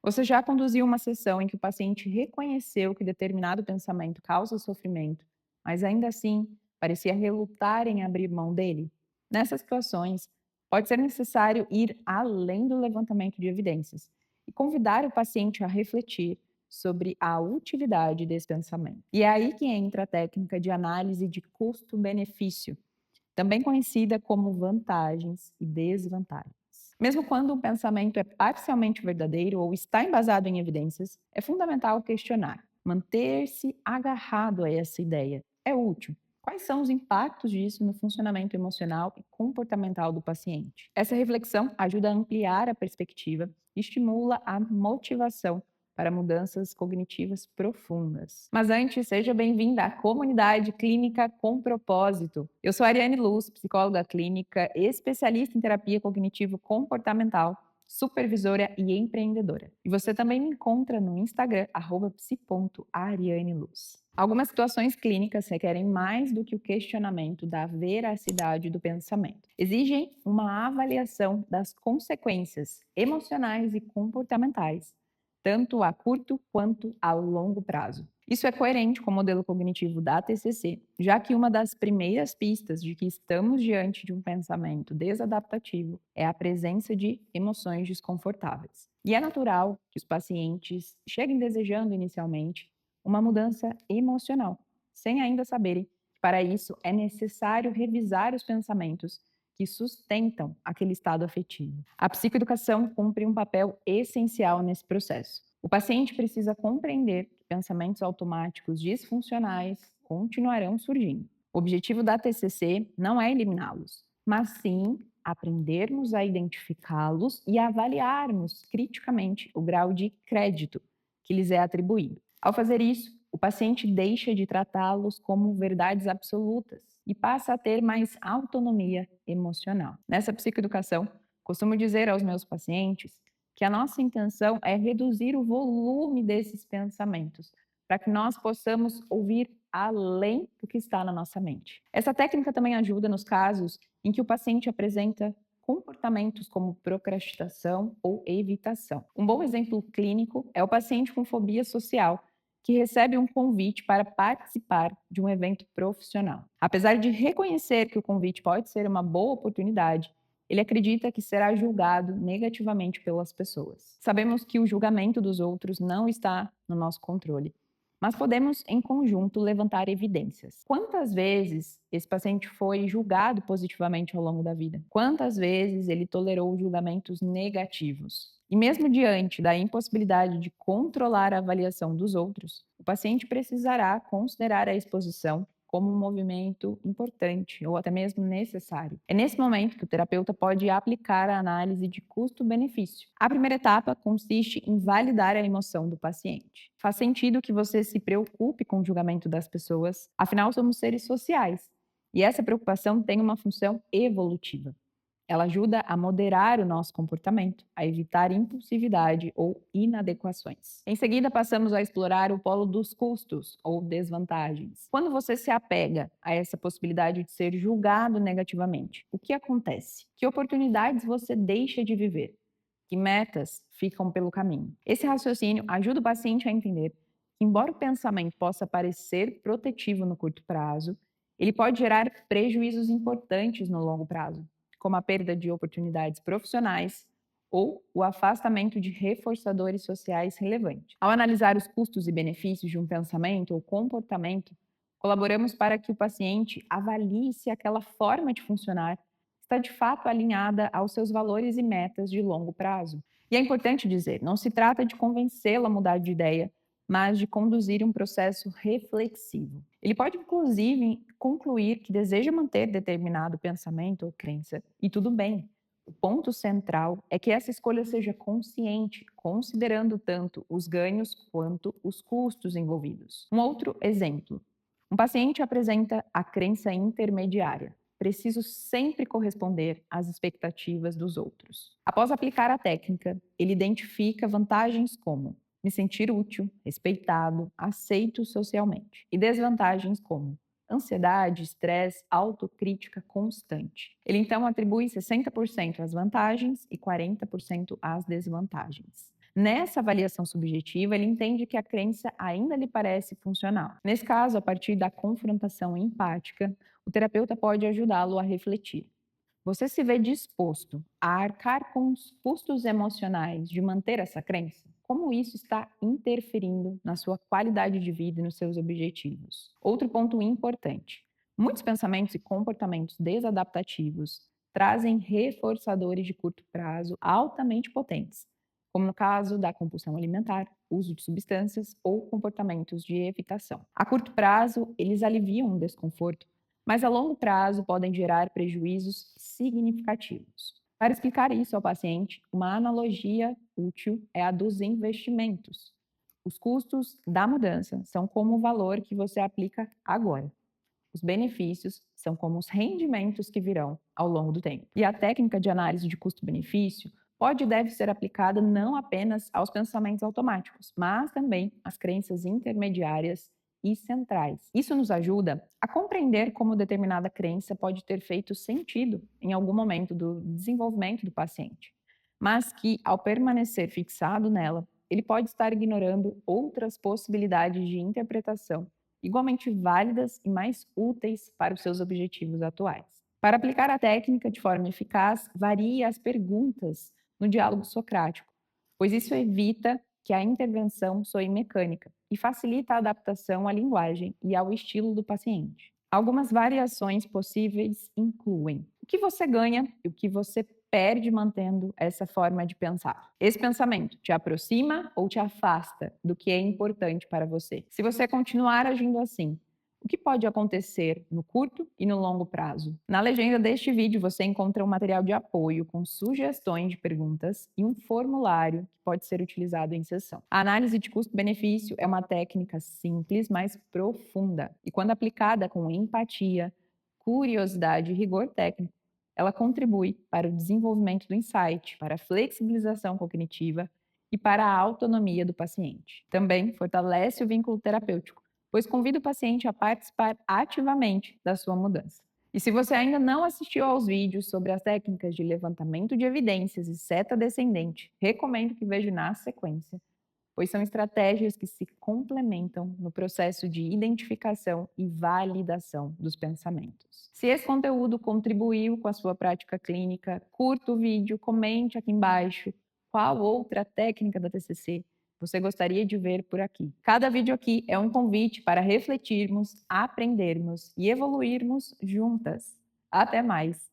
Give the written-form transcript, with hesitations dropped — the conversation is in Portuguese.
Você já conduziu uma sessão em que o paciente reconheceu que determinado pensamento causa sofrimento, mas ainda assim parecia relutar em abrir mão dele? Nessas situações, pode ser necessário ir além do levantamento de evidências e convidar o paciente a refletir sobre a utilidade desse pensamento. E é aí que entra a técnica de análise de custo-benefício, também conhecida como vantagens e desvantagens. Mesmo quando o pensamento é parcialmente verdadeiro ou está embasado em evidências, é fundamental questionar, manter-se agarrado a essa ideia. É útil? Quais são os impactos disso no funcionamento emocional e comportamental do paciente? Essa reflexão ajuda a ampliar a perspectiva e estimula a motivação para mudanças cognitivas profundas. Mas antes, seja bem-vinda à comunidade Clínica com Propósito. Eu sou a Ariane Luz, psicóloga clínica, especialista em terapia cognitivo-comportamental, supervisora e empreendedora. E você também me encontra no Instagram, @psi.arianeluz. Algumas situações clínicas requerem mais do que o questionamento da veracidade do pensamento. Exigem uma avaliação das consequências emocionais e comportamentais, tanto a curto quanto a longo prazo. Isso é coerente com o modelo cognitivo da TCC, já que uma das primeiras pistas de que estamos diante de um pensamento desadaptativo é a presença de emoções desconfortáveis. E é natural que os pacientes cheguem desejando inicialmente uma mudança emocional, sem ainda saberem que para isso é necessário revisar os pensamentos que sustentam aquele estado afetivo. A psicoeducação cumpre um papel essencial nesse processo. O paciente precisa compreender que pensamentos automáticos disfuncionais continuarão surgindo. O objetivo da TCC não é eliminá-los, mas sim aprendermos a identificá-los e avaliarmos criticamente o grau de crédito que lhes é atribuído. Ao fazer isso, o paciente deixa de tratá-los como verdades absolutas e passa a ter mais autonomia emocional. Nessa psicoeducação, costumo dizer aos meus pacientes que a nossa intenção é reduzir o volume desses pensamentos, para que nós possamos ouvir além do que está na nossa mente. Essa técnica também ajuda nos casos em que o paciente apresenta comportamentos como procrastinação ou evitação. Um bom exemplo clínico é o paciente com fobia social, que recebe um convite para participar de um evento profissional. Apesar de reconhecer que o convite pode ser uma boa oportunidade, ele acredita que será julgado negativamente pelas pessoas. Sabemos que o julgamento dos outros não está no nosso controle, mas podemos, em conjunto, levantar evidências. Quantas vezes esse paciente foi julgado positivamente ao longo da vida? Quantas vezes ele tolerou julgamentos negativos? E mesmo diante da impossibilidade de controlar a avaliação dos outros, o paciente precisará considerar a exposição como um movimento importante ou até mesmo necessário. É nesse momento que o terapeuta pode aplicar a análise de custo-benefício. A primeira etapa consiste em validar a emoção do paciente. Faz sentido que você se preocupe com o julgamento das pessoas, afinal somos seres sociais. E essa preocupação tem uma função evolutiva. Ela ajuda a moderar o nosso comportamento, a evitar impulsividade ou inadequações. Em seguida, passamos a explorar o polo dos custos ou desvantagens. Quando você se apega a essa possibilidade de ser julgado negativamente, o que acontece? Que oportunidades você deixa de viver? Que metas ficam pelo caminho? Esse raciocínio ajuda o paciente a entender que, embora o pensamento possa parecer protetivo no curto prazo, ele pode gerar prejuízos importantes no longo prazo, como a perda de oportunidades profissionais ou o afastamento de reforçadores sociais relevantes. Ao analisar os custos e benefícios de um pensamento ou comportamento, colaboramos para que o paciente avalie se aquela forma de funcionar está de fato alinhada aos seus valores e metas de longo prazo. E é importante dizer, não se trata de convencê-lo a mudar de ideia, mas de conduzir um processo reflexivo. Ele pode, inclusive, concluir que deseja manter determinado pensamento ou crença, e tudo bem. O ponto central é que essa escolha seja consciente, considerando tanto os ganhos quanto os custos envolvidos. Um outro exemplo: um paciente apresenta a crença intermediária. Preciso sempre corresponder às expectativas dos outros. Após aplicar a técnica, ele identifica vantagens como me sentir útil, respeitado, aceito socialmente, e desvantagens como ansiedade, estresse, autocrítica constante. Ele então atribui 60% às vantagens e 40% às desvantagens. Nessa avaliação subjetiva, ele entende que a crença ainda lhe parece funcional. Nesse caso, a partir da confrontação empática, o terapeuta pode ajudá-lo a refletir. Você se vê disposto a arcar com os custos emocionais de manter essa crença? Como isso está interferindo na sua qualidade de vida e nos seus objetivos? Outro ponto importante: muitos pensamentos e comportamentos desadaptativos trazem reforçadores de curto prazo altamente potentes, como no caso da compulsão alimentar, uso de substâncias ou comportamentos de evitação. A curto prazo, eles aliviam o desconforto, mas a longo prazo podem gerar prejuízos significativos. Para explicar isso ao paciente, uma analogia útil é a dos investimentos. Os custos da mudança são como o valor que você aplica agora. Os benefícios são como os rendimentos que virão ao longo do tempo. E a técnica de análise de custo-benefício pode e deve ser aplicada não apenas aos pensamentos automáticos, mas também às crenças intermediárias e centrais. Isso nos ajuda a compreender como determinada crença pode ter feito sentido em algum momento do desenvolvimento do paciente, mas que, ao permanecer fixado nela, ele pode estar ignorando outras possibilidades de interpretação igualmente válidas e mais úteis para os seus objetivos atuais. Para aplicar a técnica de forma eficaz, varie as perguntas no diálogo socrático, pois isso evita que a intervenção soe mecânica e facilita a adaptação à linguagem e ao estilo do paciente. Algumas variações possíveis incluem o que você ganha e o que você perde mantendo essa forma de pensar. Esse pensamento te aproxima ou te afasta do que é importante para você? Se você continuar agindo assim, o que pode acontecer no curto e no longo prazo? Na legenda deste vídeo você encontra um material de apoio com sugestões de perguntas e um formulário que pode ser utilizado em sessão. A análise de custo-benefício é uma técnica simples, mas profunda, e quando aplicada com empatia, curiosidade e rigor técnico, ela contribui para o desenvolvimento do insight, para a flexibilização cognitiva e para a autonomia do paciente. Também fortalece o vínculo terapêutico, pois convida o paciente a participar ativamente da sua mudança. E se você ainda não assistiu aos vídeos sobre as técnicas de levantamento de evidências e seta descendente, recomendo que veja na sequência, pois são estratégias que se complementam no processo de identificação e validação dos pensamentos. Se esse conteúdo contribuiu com a sua prática clínica, curta o vídeo, comente aqui embaixo qual outra técnica da TCC você gostaria de ver por aqui. Cada vídeo aqui é um convite para refletirmos, aprendermos e evoluirmos juntas. Até mais!